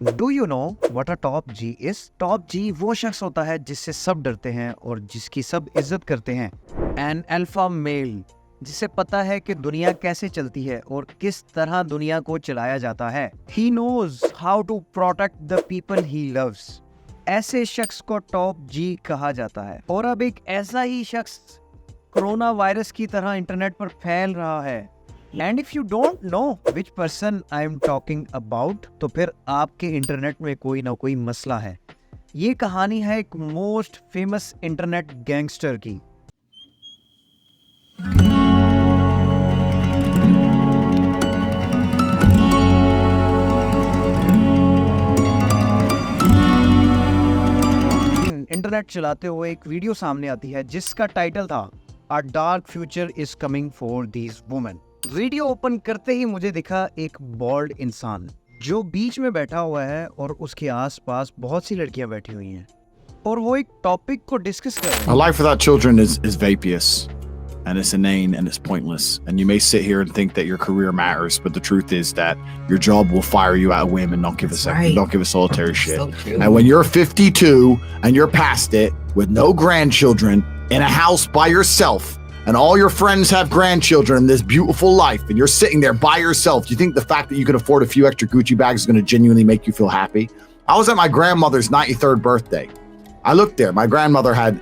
Do you know what a top G is? Top G वो शख्स होता है जिससे सब डरते हैं और जिसकी सब इज्जत करते हैं। एन अल्फा मेल, जिसे पता है कि दुनिया कैसे चलती है और किस तरह दुनिया को चलाया जाता है। He knows how to protect the people he loves. ऐसे शख्स को टॉप जी कहा जाता है। और अब एक ऐसा ही शख्स कोरोना वायरस की तरह इंटरनेट पर फैल रहा है। And if you don't know which person I am talking about, तो फिर आपके इंटरनेट में कोई ना कोई मसला है। ये कहानी है एक मोस्ट फेमस इंटरनेट गैंगस्टर की। इंटरनेट चलाते हुए एक वीडियो सामने आती है जिसका टाइटल था अ dark future is coming for these women. Video open करते ही मुझे दिखा एक बॉल्ड इंसान जो बीच में बैठा हुआ है और उसके आसपास बहुत सी लड़कियां बैठी हुई हैं और वो एक टॉपिक को डिस्कस कर रहे हैं। A life without children is vapious, and it's inane, and it's pointless. And you may sit here and think that your career matters, but the truth is that your job will fire you at a whim and not give a second, don't give a solitary shit. So And when you're 52 and you're past it with no grandchildren in a house by yourself, and all your friends have grandchildren in this beautiful life, and you're sitting there by yourself, do you think the fact that you can afford a few extra Gucci bags is going to genuinely make you feel happy? I was at my grandmother's 93rd birthday. I looked there. My grandmother had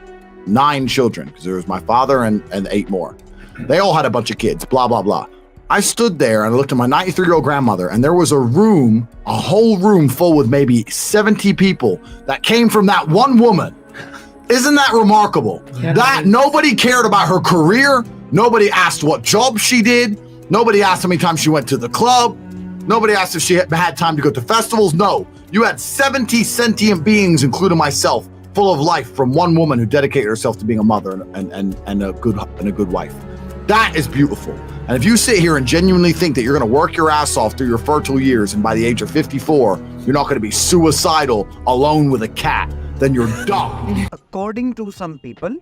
9 children because there was my father and 8 more. They all had a bunch of kids, blah, blah, blah. I stood there and I looked at my 93-year-old grandmother, and there was a room, a whole room full with maybe 70 people that came from that one woman. Isn't that remarkable? Yeah. That nobody cared about her career. Nobody asked what job she did. Nobody asked how many times she went to the club. Nobody asked if she had time to go to festivals. No, you had 70 sentient beings, including myself, full of life from one woman who dedicated herself to being a mother and a good wife. That is beautiful. And if you sit here and genuinely think that you're going to work your ass off through your fertile years, and by the age of 54, you're not going to be suicidal alone with a cat, then you're dumb. According to some people,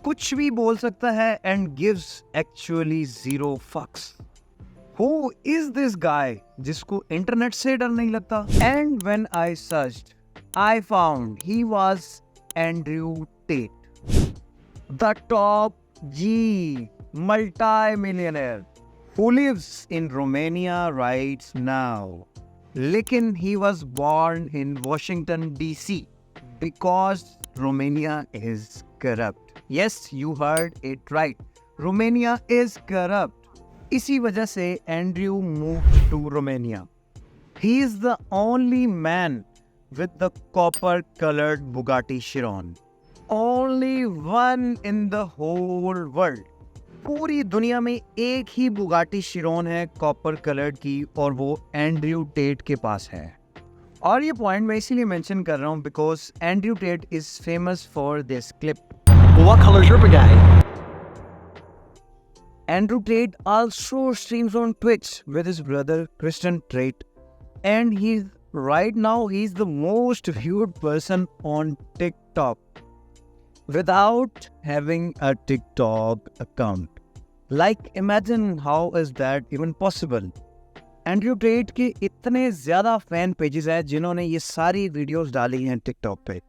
कुछ भी बोल सकता है and gives actually zero fucks. Who is this guy जिसको internet से डर नहीं लगता? And when I searched, I found he was Andrew Tate, the top G multi-millionaire who lives in Romania right now. लेकिन he was born in Washington DC because Romania is corrupt. Yes, you heard it right. Romania is corrupt. इसी वजह से Andrew moved to Romania. He is the only man with the copper-colored Bugatti Chiron. Only one in the whole world. पूरी दुनिया में एक ही Bugatti शिरोन है copper coloured की, और वो एंड्रयू टेट के पास है। और ये पॉइंट मैं इसीलिए मेंशन कर रहा हूँ because Andrew Tate is famous for this clip. What color is your Bugatti? Andrew Tate also streams on Twitch with his brother Kristen Tate, and right now he's the most viewed person on TikTok without having a TikTok account. Like, imagine how is that even possible? Andrew Tate के इतने ज़्यादा fan pages हैं जिन्होंने ये सारी videos डाली हैं TikTok पे,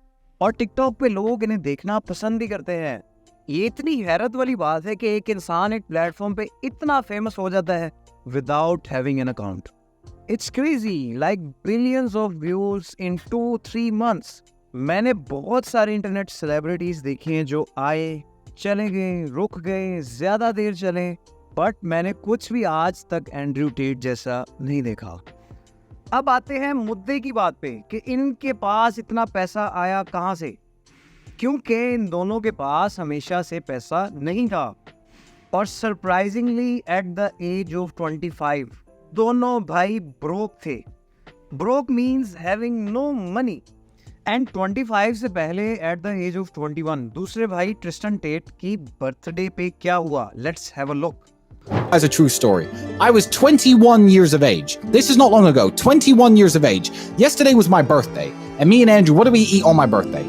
और टिकटॉक पे लोग इन्हें देखना पसंद भी करते हैं। ये इतनी हैरत वाली बात है कि एक इंसान एक प्लेटफॉर्म पे इतना फेमस हो जाता है without having an account. It's crazy, like billions of views in 2-3 months. मैंने बहुत सारे इंटरनेट सेलिब्रिटीज देखी हैं जो आए, चले गए, रुक गए, ज़्यादा देर चले, बट मैंने कुछ भी आज तक एंड्रयू टेट जैसा नहीं देखा। अब आते हैं मुद्दे की बात पे कि इनके पास इतना पैसा आया कहाँ से, क्योंकि इन दोनों के पास हमेशा से पैसा नहीं था। और surprisingly at the age of 25 दोनों भाई ब्रोक थे। Broke means having no money. And 25 से पहले एट द एज ऑफ 21 दूसरे भाई ट्रिस्टन टेट की बर्थडे पे क्या हुआ, let's have a look. As a true story. I was 21 years of age. This is not long ago. 21 years of age. Yesterday was my birthday. And me and Andrew, what do we eat on my birthday?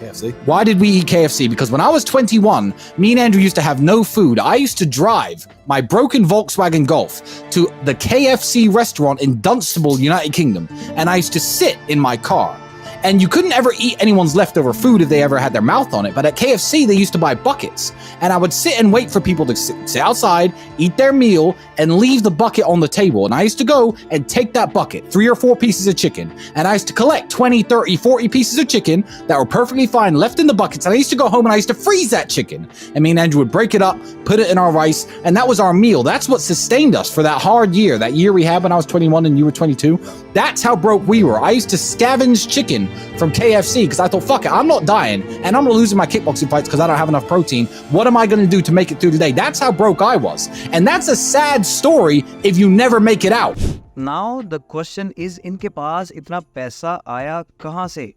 KFC. Why did we eat KFC? Because when I was 21, me and Andrew used to have no food. I used to drive my broken Volkswagen Golf to the KFC restaurant in Dunstable, United Kingdom, and I used to sit in my car. And you couldn't ever eat anyone's leftover food if they ever had their mouth on it. But at KFC, they used to buy buckets. And I would sit and wait for people to sit outside, eat their meal, and leave the bucket on the table. And I used to go and take that bucket, 3 or 4 pieces of chicken. And I used to collect 20, 30, 40 pieces of chicken that were perfectly fine left in the buckets. And I used to go home and I used to freeze that chicken. And me and Andrew would break it up, put it in our rice. And that was our meal. That's what sustained us for that hard year. That year we had when I was 21 and you were 22. That's how broke we were. I used to scavenge chicken from KFC because I thought, fuck it, I'm not dying and I'm not losing my kickboxing fights because I don't have enough protein. What am I going to do to make it through the day? That's how broke I was. And that's a sad story if you never make it out. Now the question is, इनके पास इतना पैसा आया कहाँ से?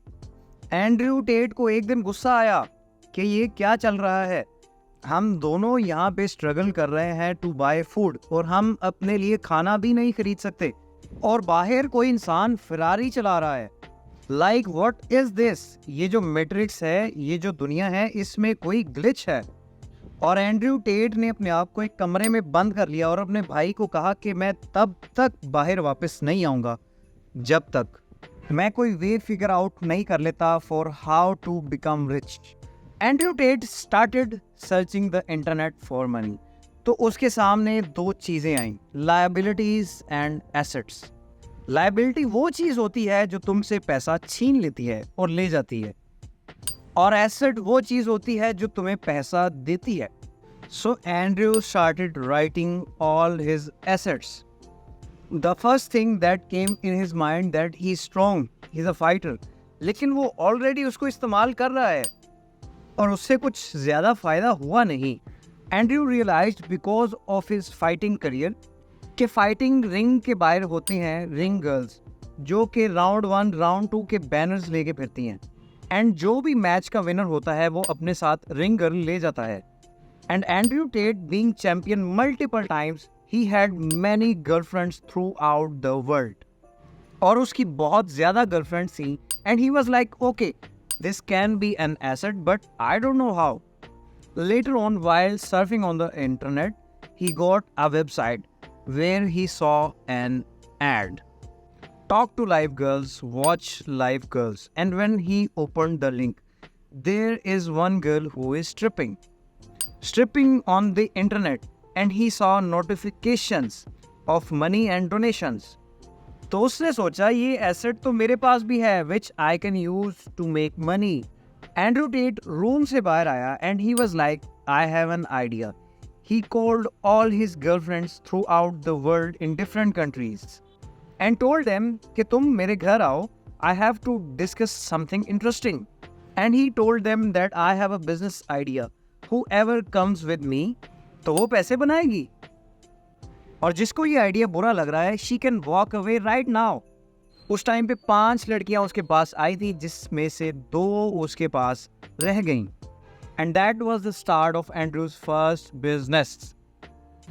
Andrew Tate को एक दिन गुस्सा आया कि ये क्या चल रहा है, हम दोनों यहाँ पे स्ट्रगल कर रहे हैं टू बाय फूड और हम अपने लिए खाना भी नहीं खरीद सकते और बाहर कोई इंसान फरारी चला रहा है. Like what is this? ये जो मैट्रिक्स है, ये जो दुनिया है, इसमें कोई ग्लिच है. और एंड्रयू टेट ने अपने आप को एक कमरे में बंद कर लिया और अपने भाई को कहा कि मैं तब तक बाहर वापस नहीं आऊँगा जब तक मैं कोई वे फिगर आउट नहीं कर लेता for how to become rich. Andrew Tate started searching the internet for money. तो उसके सामने 2 चीज़ें आईं, लायबिलिटीज़ एंड एसेट्स. लायबिलिटी वो चीज़ होती है जो तुमसे पैसा छीन लेती है और ले जाती है, और एसेट वो चीज़ होती है जो तुम्हें पैसा देती है. So Andrew started writing all his assets. The first thing that came in his mind that he is strong, he is a fighter. लेकिन वो ऑलरेडी उसको इस्तेमाल कर रहा है और उससे कुछ ज़्यादा फ़ायदा हुआ नहीं. Andrew realised because of his fighting career कि फाइटिंग रिंग के बाहर होती हैं रिंग गर्ल्स जो कि राउंड 1 राउंड 2 के बैनर्स लेके फिरती हैं, एंड जो भी मैच का विनर होता है वो अपने साथ रिंग गर्ल ले जाता है. And Andrew Tate being champion multiple times, he had many girlfriends throughout the world. और उसकी बहुत ज़्यादा गर्लफ्रेंड्स थी and he was like okay, this can be an asset, but I don't know how. Later on, while surfing on the internet, he got a website where he saw an ad. Talk to live girls, watch live girls. And when he opened the link, there is one girl who is stripping on the internet, and he saw notifications of money and donations. तो उसने सोचा ये asset तो मेरे पास भी है which I can use to make money. Andrew Tate room से बाहर आया and he was like I have an idea. He called all his girlfriends throughout the world in different countries and told them कि तुम मेरे घर आओ, I have to discuss something interesting. And he told them that I have a business idea, whoever comes with me तो वो पैसे बनाएगी, और जिसको ये आइडिया बुरा लग रहा है she can walk away right now. उस टाइम पे 5 लड़कियां उसके पास आई थी जिसमें से 2 उसके पास रह गईं. And that was the start of Andrews first business.